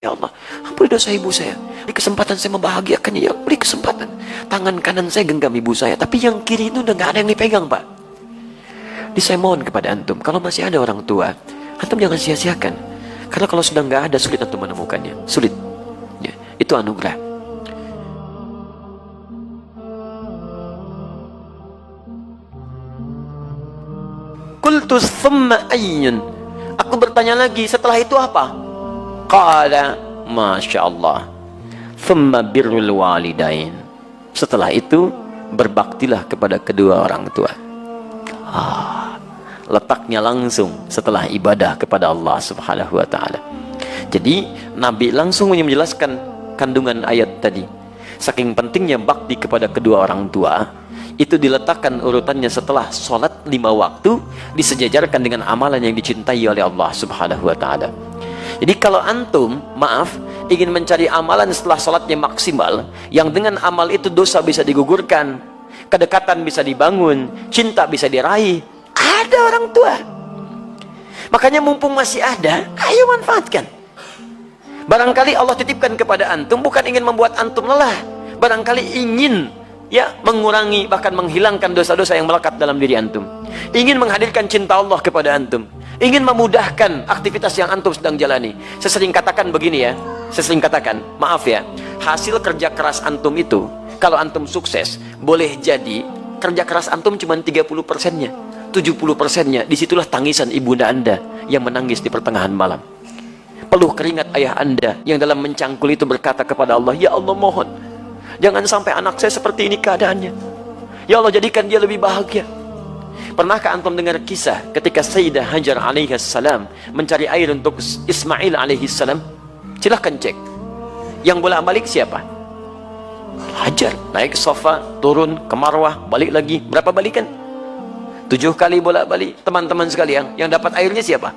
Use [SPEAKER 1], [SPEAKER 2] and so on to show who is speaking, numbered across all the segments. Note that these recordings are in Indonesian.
[SPEAKER 1] Ya Allah, ampuni dosa ibu saya. Beri kesempatan saya membahagiakannya, ya. Beri kesempatan. Tangan kanan saya genggam ibu saya, tapi yang kiri itu udah gak ada yang dipegang, Pak. Jadi saya mohon kepada antum, kalau masih ada orang tua, antum jangan sia-siakan. Karena kalau sudah gak ada, sulit antum menemukannya. Sulit. Ya, itu anugerah. Qultus thumma ayyun. Aku bertanya lagi, setelah itu apa? Qala, Masya Allah, thumma birrul walidain. Setelah itu, berbaktilah kepada kedua orang tua. Letaknya langsung setelah ibadah kepada Allah Subhanahu wa ta'ala. Jadi, Nabi langsung menjelaskan kandungan ayat tadi. Saking pentingnya bakti kepada kedua orang tua, itu diletakkan urutannya setelah sholat 5 waktu, disejajarkan dengan amalan yang dicintai oleh Allah Subhanahu wa ta'ala. Jadi kalau antum, maaf, ingin mencari amalan setelah sholatnya maksimal, yang dengan amal itu dosa bisa digugurkan, kedekatan bisa dibangun, cinta bisa diraih, ada orang tua. Makanya mumpung masih ada, ayo manfaatkan. Barangkali Allah titipkan kepada antum bukan ingin membuat antum lelah, barangkali ingin mengurangi, bahkan menghilangkan dosa-dosa yang melekat dalam diri antum, ingin menghadirkan cinta Allah kepada antum, ingin memudahkan aktivitas yang antum sedang jalani. Saya sering katakan begini ya, maaf ya, hasil kerja keras antum itu, kalau antum sukses, boleh jadi kerja keras antum cuma 30%-nya, 70%-nya, disitulah tangisan ibunda anda yang menangis di pertengahan malam, peluh keringat ayah anda yang dalam mencangkul itu berkata kepada Allah, ya Allah mohon, jangan sampai anak saya seperti ini keadaannya, ya Allah jadikan dia lebih bahagia. Pernahkah antum dengar kisah ketika Sayyidah Hajar alaihissalam mencari air untuk Ismail alaihissalam? Silahkan cek. Yang bolak-balik siapa? Hajar. Naik ke sofa, turun ke Marwah, balik lagi. Berapa balikan? 7 kali bolak-balik. Teman-teman sekalian, yang dapat airnya siapa?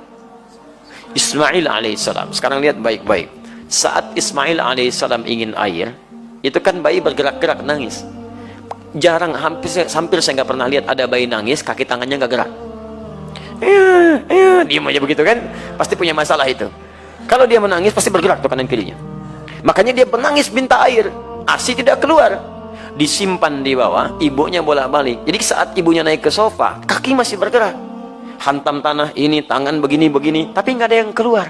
[SPEAKER 1] Ismail alaihissalam. Sekarang lihat baik-baik. Saat Ismail alaihissalam ingin air, itu kan bayi bergerak-gerak nangis. Jarang, hampir saya nggak pernah lihat ada bayi nangis kaki tangannya nggak gerak. Diam aja begitu kan, pasti punya masalah itu. Kalau dia menangis pasti bergerak tuh kanan kirinya. Makanya dia menangis minta air, ASI tidak keluar, disimpan di bawah, ibunya bolak-balik. Jadi saat ibunya naik ke sofa, kaki masih bergerak, hantam tanah ini, tangan begini-begini, tapi nggak ada yang keluar.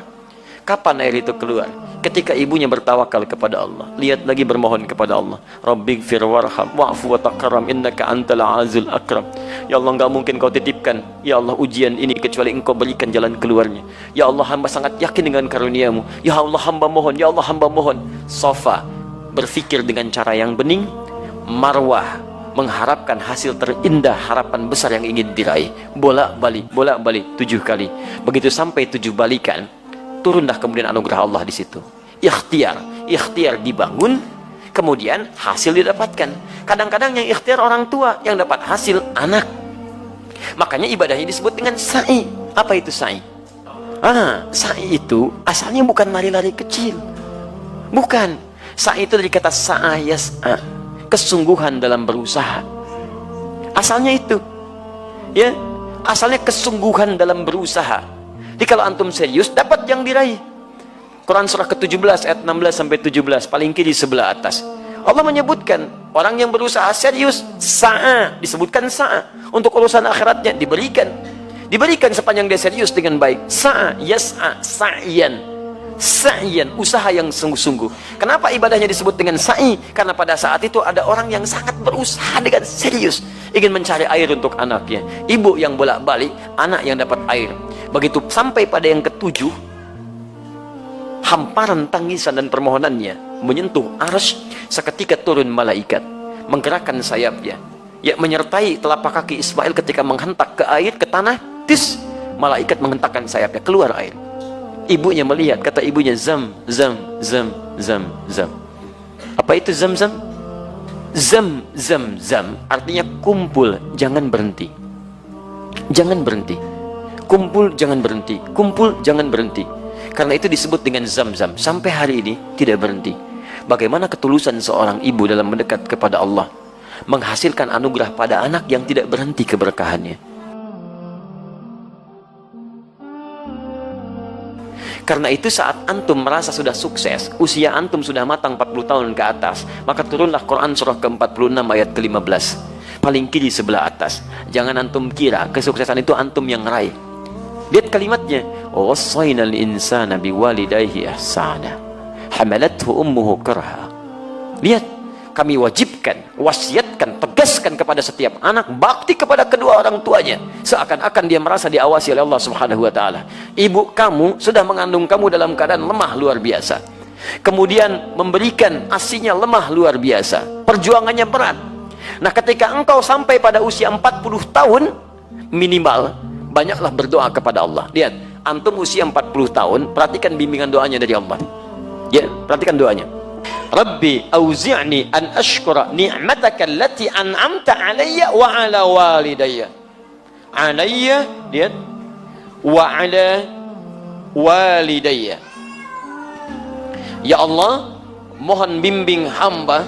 [SPEAKER 1] Kapan air itu keluar? Ketika ibunya bertawakal kepada Allah, lihat lagi bermohon kepada Allah, Rabbighfir warham wa'fu wa takarram innaka antal azizul akram. Ya Allah, enggak mungkin kau titipkan ya Allah ujian ini kecuali engkau berikan jalan keluarnya. Ya Allah, hamba sangat yakin dengan karuniamu. Ya Allah, hamba mohon, ya Allah, hamba mohon. Sofa berpikir dengan cara yang bening, Marwah mengharapkan hasil terindah, harapan besar yang ingin diraih. Bolak-balik 7 kali. Begitu sampai 7 balikan, turunlah kemudian anugerah Allah di situ. Ikhtiar dibangun, kemudian hasil didapatkan. Kadang-kadang yang ikhtiar orang tua, yang dapat hasil anak. Makanya ibadahnya disebut dengan sa'i. Apa itu sa'i? Sa'i itu asalnya bukan lari-lari kecil. Bukan. Sa'i itu dari kata sa'a yas'a, kesungguhan dalam berusaha. Asalnya itu. Ya, asalnya kesungguhan dalam berusaha. Jadi kalau antum serius, dapat yang diraih. Quran surah ke-17 ayat 16-17, paling kiri sebelah atas. Allah menyebutkan orang yang berusaha serius, sa'a, disebutkan sa'a. Untuk urusan akhiratnya diberikan sepanjang dia serius dengan baik. Sa'a, yas'a, sa'yan, usaha yang sungguh-sungguh. Kenapa ibadahnya disebut dengan sa'i? Karena pada saat itu ada orang yang sangat berusaha dengan serius, ingin mencari air untuk anaknya. Ibu yang bolak-balik, anak yang dapat air. Begitu sampai pada yang ke-7, hamparan tangisan dan permohonannya menyentuh arsy, seketika turun malaikat, menggerakkan sayapnya, menyertai telapak kaki Ismail ketika menghentak ke air, ke tanah, malaikat menghentakkan sayapnya, keluar air. Ibunya melihat, kata ibunya, zam. Apa itu zam? Zam artinya kumpul, jangan berhenti. Kumpul, jangan berhenti. Karena itu disebut dengan zam-zam. Sampai hari ini tidak berhenti. Bagaimana ketulusan seorang ibu dalam mendekat kepada Allah, menghasilkan anugerah pada anak yang tidak berhenti keberkahannya. Karena itu saat antum merasa sudah sukses, usia antum sudah matang 40 tahun ke atas, maka turunlah Quran surah ke-46 ayat ke-15, paling kiri sebelah atas. Jangan antum kira kesuksesan itu antum yang raih. Lihat kalimatnya, wassaynal insana biwalidayhi ihsana hamalathu ummuhu kurha. Lihat, kami wajibkan, wasiatkan, tegaskan kepada setiap anak bakti kepada kedua orang tuanya, seakan-akan dia merasa diawasi oleh Allah Subhanahu wa taala. Ibu kamu sudah mengandung kamu dalam keadaan lemah luar biasa, kemudian memberikan ASINya lemah luar biasa, perjuangannya berat. Nah, ketika engkau sampai pada usia 40 tahun minimal, banyaklah berdoa kepada Allah. Lihat, antum usia 40 tahun, perhatikan bimbingan doanya dari Allah. Ya, perhatikan doanya. Rabbi auzi'ni an ashkura ni'mataka allati an'amta alayya wa ala walidayya. Alayya, lihat, wa ala walidayya. Ya Allah, mohon bimbing hamba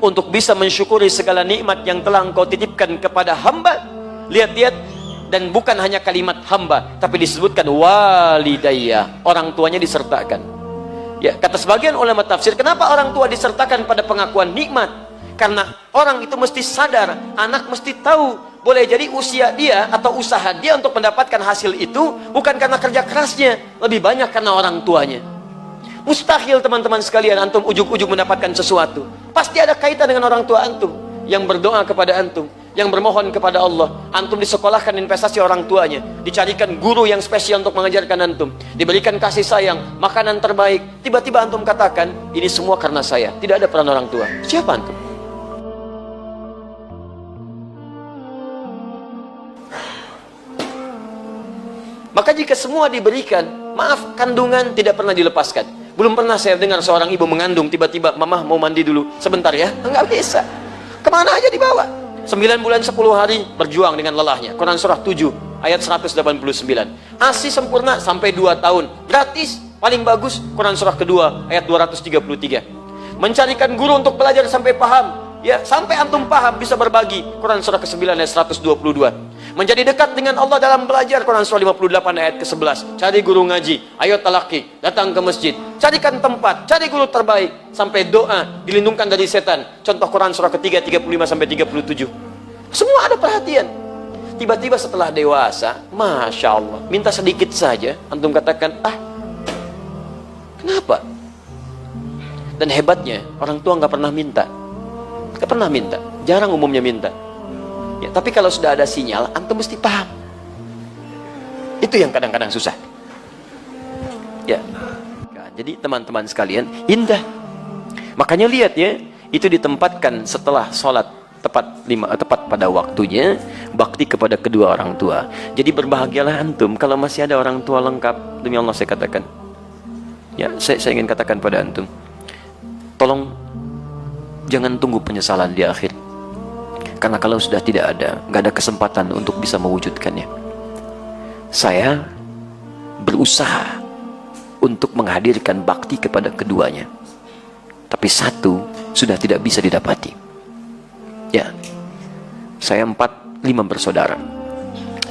[SPEAKER 1] untuk bisa mensyukuri segala nikmat yang telah Engkau titipkan kepada hamba. Lihat-lihat, dan bukan hanya kalimat hamba, tapi disebutkan walidayya, orang tuanya disertakan. Ya, kata sebagian ulama tafsir, kenapa orang tua disertakan pada pengakuan nikmat? Karena orang itu mesti sadar, anak mesti tahu, boleh jadi usia dia atau usaha dia untuk mendapatkan hasil itu bukan karena kerja kerasnya, lebih banyak karena orang tuanya. Mustahil teman-teman sekalian antum ujuk-ujuk mendapatkan sesuatu. Pasti ada kaitan dengan orang tua antum yang berdoa kepada antum, yang bermohon kepada Allah. Antum disekolahkan investasi orang tuanya, dicarikan guru yang spesial untuk mengajarkan antum, diberikan kasih sayang, makanan terbaik. Tiba-tiba antum katakan, ini semua karena saya, tidak ada peran orang tua. Siapa antum? Maka jika semua diberikan, maaf, kandungan tidak pernah dilepaskan. Belum pernah saya dengar seorang ibu mengandung, tiba-tiba, mama mau mandi dulu sebentar ya. Enggak bisa. Kemana aja dibawa. 9 bulan 10 hari berjuang dengan lelahnya. Quran surah 7 ayat 189. ASI sempurna sampai 2 tahun gratis, paling bagus. Quran surah kedua ayat 233. Mencarikan guru untuk belajar sampai paham, ya, sampai antum paham bisa berbagi. Quran surah ke-9 ayat 122. Menjadi dekat dengan Allah dalam belajar. Quran surah 58 ayat ke-11. Cari guru ngaji, ayo talaki, datang ke masjid, carikan tempat, cari guru terbaik, sampai doa, dilindungkan dari setan. Contoh Quran surah ketiga 35 sampai 37. Semua ada perhatian. Tiba-tiba setelah dewasa, Masya Allah, minta sedikit saja, antum katakan, kenapa? Dan hebatnya, orang tua nggak pernah minta. Nggak pernah minta, jarang umumnya minta. Ya, tapi kalau sudah ada sinyal, antum mesti paham. Itu yang kadang-kadang susah. Ya, nah, jadi teman-teman sekalian, indah. Makanya lihat ya, itu ditempatkan setelah sholat tepat pada waktunya, bakti kepada kedua orang tua. Jadi berbahagialah antum kalau masih ada orang tua lengkap. Demi Allah saya katakan. Ya, saya ingin katakan pada antum, tolong jangan tunggu penyesalan di akhir. Karena kalau sudah tidak ada, nggak ada kesempatan untuk bisa mewujudkannya. Saya berusaha untuk menghadirkan bakti kepada keduanya, tapi satu sudah tidak bisa didapati. Ya, saya 5 bersaudara.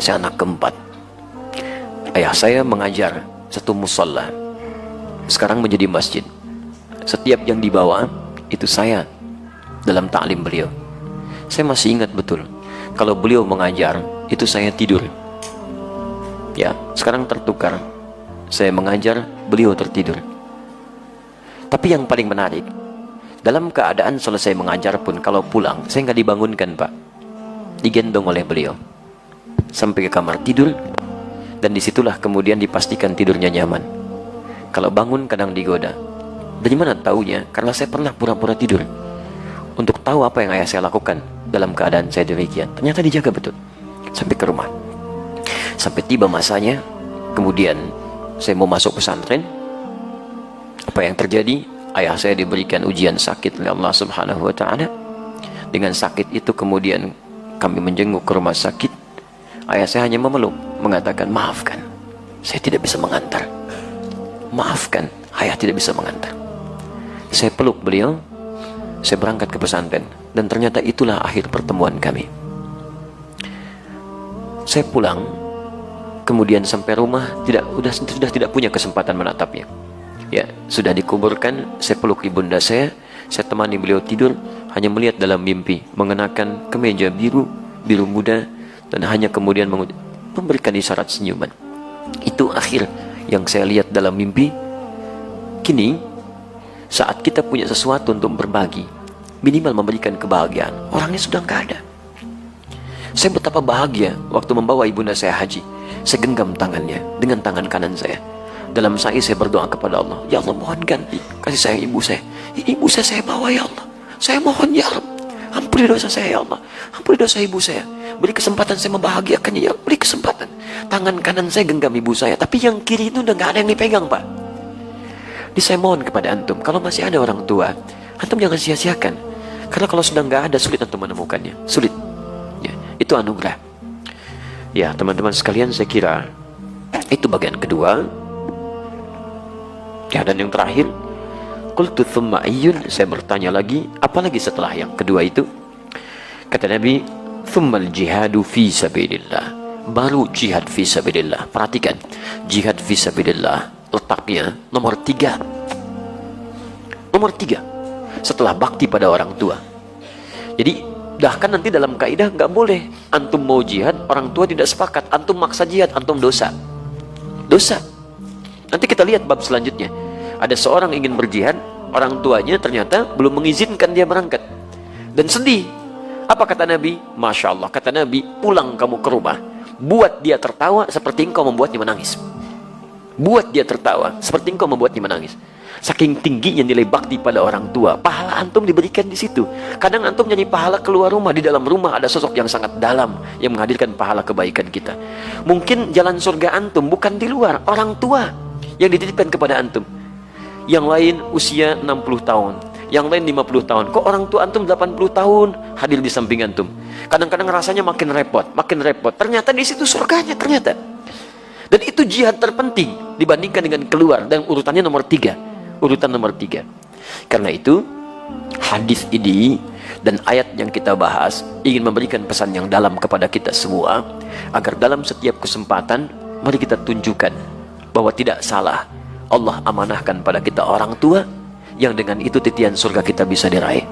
[SPEAKER 1] Saya anak keempat. Ayah saya mengajar satu musalla, sekarang menjadi masjid. Setiap yang dibawa itu saya dalam taklim beliau. Saya masih ingat betul, kalau beliau mengajar, itu saya tidur. Ya, sekarang tertukar. Saya mengajar, beliau tertidur. Tapi yang paling menarik, dalam keadaan selesai mengajar pun, kalau pulang, saya nggak dibangunkan, Pak. Digendong oleh beliau sampai ke kamar tidur, dan disitulah kemudian dipastikan tidurnya nyaman. Kalau bangun kadang digoda. Dari mana taunya? Karena saya pernah pura-pura tidur untuk tahu apa yang ayah saya lakukan dalam keadaan saya demikian. Ternyata dijaga betul sampai ke rumah. Sampai tiba masanya, kemudian saya mau masuk pesantren. Apa yang terjadi? Ayah saya diberikan ujian sakit oleh Allah Subhanahu wa taala. Dengan sakit itu kemudian kami menjenguk ke rumah sakit. Ayah saya hanya memeluk, mengatakan, maafkan, saya tidak bisa mengantar. Maafkan, ayah tidak bisa mengantar. Saya peluk beliau, saya berangkat ke pesantren, dan ternyata itulah akhir pertemuan kami. Saya pulang, kemudian sampai rumah sudah tidak punya kesempatan menatapnya. Ya, sudah dikuburkan, saya peluk ibunda saya temani beliau tidur, hanya melihat dalam mimpi mengenakan kemeja biru muda, dan hanya kemudian memberikan isyarat senyuman. Itu akhir yang saya lihat dalam mimpi. Kini saat kita punya sesuatu untuk berbagi, minimal memberikan kebahagiaan, orangnya sudah nggak ada. Saya betapa bahagia waktu membawa ibunda saya haji. Saya genggam tangannya dengan tangan kanan saya. Dalam sa'i saya berdoa kepada Allah, ya Allah, mohon ganti kasih sayang ibu saya. Ibu saya bawa, ya Allah. Saya mohon, ya Allah, ampuni dosa saya, ya Allah. Ampuni dosa ibu saya. Beri kesempatan saya membahagiakannya, ya Allah. Beri kesempatan. Tangan kanan saya genggam ibu saya, tapi yang kiri itu udah nggak ada yang dipegang, Pak. Jadi saya mohon kepada antum, kalau masih ada orang tua, antum jangan sia-siakan. Karena kalau sudah nggak ada, sulit antum menemukannya. Sulit. Ya, itu anugerah. Ya, teman-teman sekalian, saya kira itu bagian kedua. Ya, dan yang terakhir, qultu thumma ayyun, saya bertanya lagi, apalagi setelah yang kedua itu? Kata Nabi, thummal jihadu fi sabilillah, baru jihad fi sabilillah. Perhatikan, jihad fi sabilillah letaknya nomor 3. Nomor 3 setelah bakti pada orang tua. Jadi bahkan nanti dalam kaidah nggak boleh antum mau jihad, orang tua tidak sepakat, antum maksa jihad, antum dosa. Nanti kita lihat bab selanjutnya. Ada seorang ingin berjihad, orang tuanya ternyata belum mengizinkan dia berangkat, dan sedih. Apa kata Nabi? Masya Allah, kata Nabi, pulang kamu ke rumah, buat dia tertawa seperti engkau membuatnya menangis. Buat dia tertawa seperti engkau membuatnya menangis. Saking tingginya nilai bakti pada orang tua, pahala antum diberikan di situ. Kadang antum nyanyi pahala keluar rumah, di dalam rumah ada sosok yang sangat dalam yang menghadirkan pahala kebaikan kita. Mungkin jalan surga antum bukan di luar, orang tua yang dititipkan kepada antum. Yang lain usia 60 tahun, yang lain 50 tahun. Kok orang tua antum 80 tahun hadir di samping antum? Kadang-kadang rasanya makin repot. Ternyata di situ surganya ternyata. Dan itu jihad terpenting dibandingkan dengan keluar, dan urutannya nomor 3. Urutan nomor 3. Karena itu hadis ini dan ayat yang kita bahas ingin memberikan pesan yang dalam kepada kita semua, agar dalam setiap kesempatan mari kita tunjukkan bahwa tidak salah Allah amanahkan pada kita orang tua, yang dengan itu titian surga kita bisa diraih.